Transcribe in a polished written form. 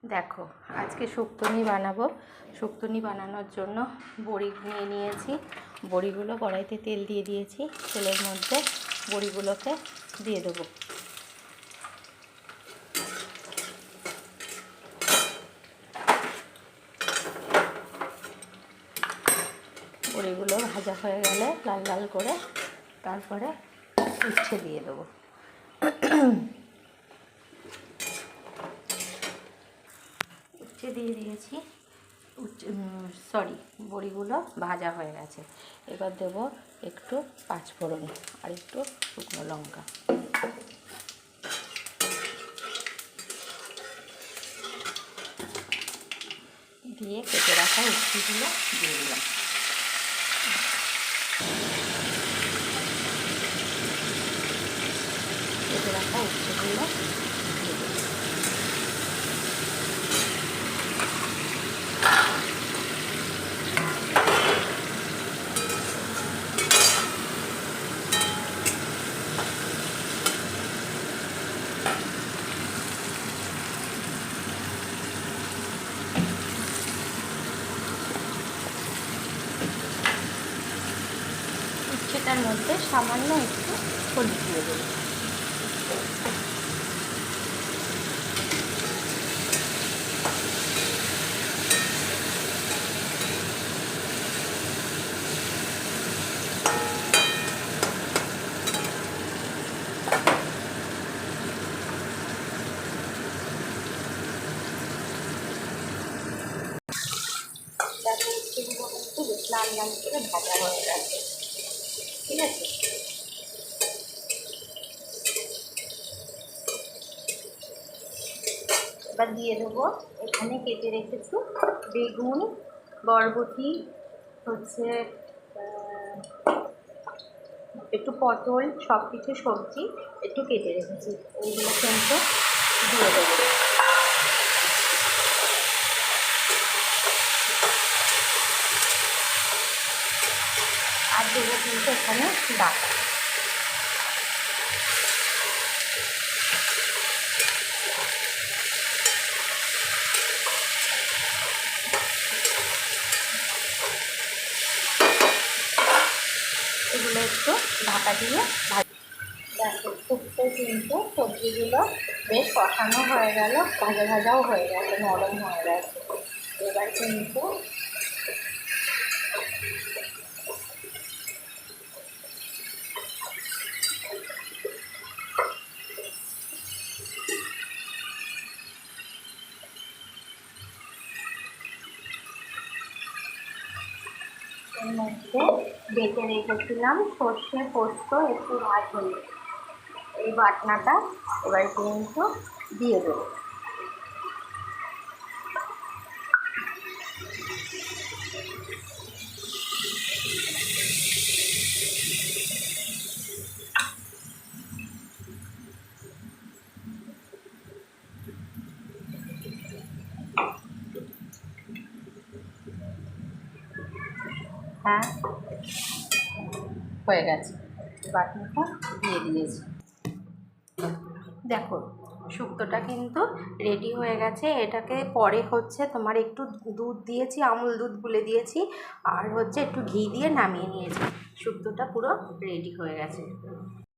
দেখো আজকে শুক্তনি বানাবো। শুক্তনি বানানোর জন্য বড়ি নিয়ে নিয়েছি। বড়িগুলো কড়াইতে তেল দিয়ে দিয়েছি। তেলের মধ্যে বড়িগুলোকে দিয়ে দেবো। বড়িগুলো ভাজা হয়ে গেলে লাল লাল করে তারপরে উচ্ছে দিয়ে দেবো। উচ্ছে দিয়ে দিয়েছি। বড়িগুলো ভাজা হয়ে গেছে। এবার দেবো একটু পাঁচফোড়ন আর একটু শুকনো লঙ্কা। দিয়ে কেটে রাখা উচ্ছেগুলো দিয়ে দিলাম। কেটে রাখা উচ্ছেগুলো দিয়ে দিলাম। উচ্ছেটার মধ্যে সামান্য একটু হলুদ দিয়ে দেবো। উচ্ছেগুলো কিন্তু বেশ লাল লাল করে ভাজা হয়ে গেছে। ঠিক আছে, এবার দিয়ে দেবো এখানে কেটে রেখেছি বেগুন, বরবটি, হচ্ছে একটু পটল, সব কিছু সবজি একটু কেটে রেখেছি। ওইগুলো কিন্তু দিয়ে দেবো। আর দেবো কিন্তু এখানে ডাটা। এগুলো একটু ঢাকা দিয়ে দেখো শুক্তো কিন্তু সবজিগুলো বেশ কষানো হয়ে গেল, ভাজা ভাজাও হয়ে গেছে, নরম হয়ে গেছে। এবার কিন্তু এর মধ্যে বেটে রেখেছিলাম সর্ষে পোস্ত একটু ভাজলে এই বাটনাটা এবার কিন্তু দিয়ে দেবো। হ্যাঁ, হয়ে গেছে। বাটনাটা দিয়ে দিয়েছি। দেখো শুক্তোটা কিন্তু রেডি হয়ে গেছে। এটাকে পরে হচ্ছে তোমার একটু দুধ দিয়েছি, আমুল দুধ গুলে দিয়েছি, আর হচ্ছে একটু ঘি দিয়ে নামিয়ে নিয়েছি। শুক্তোটা পুরো রেডি হয়ে গেছে।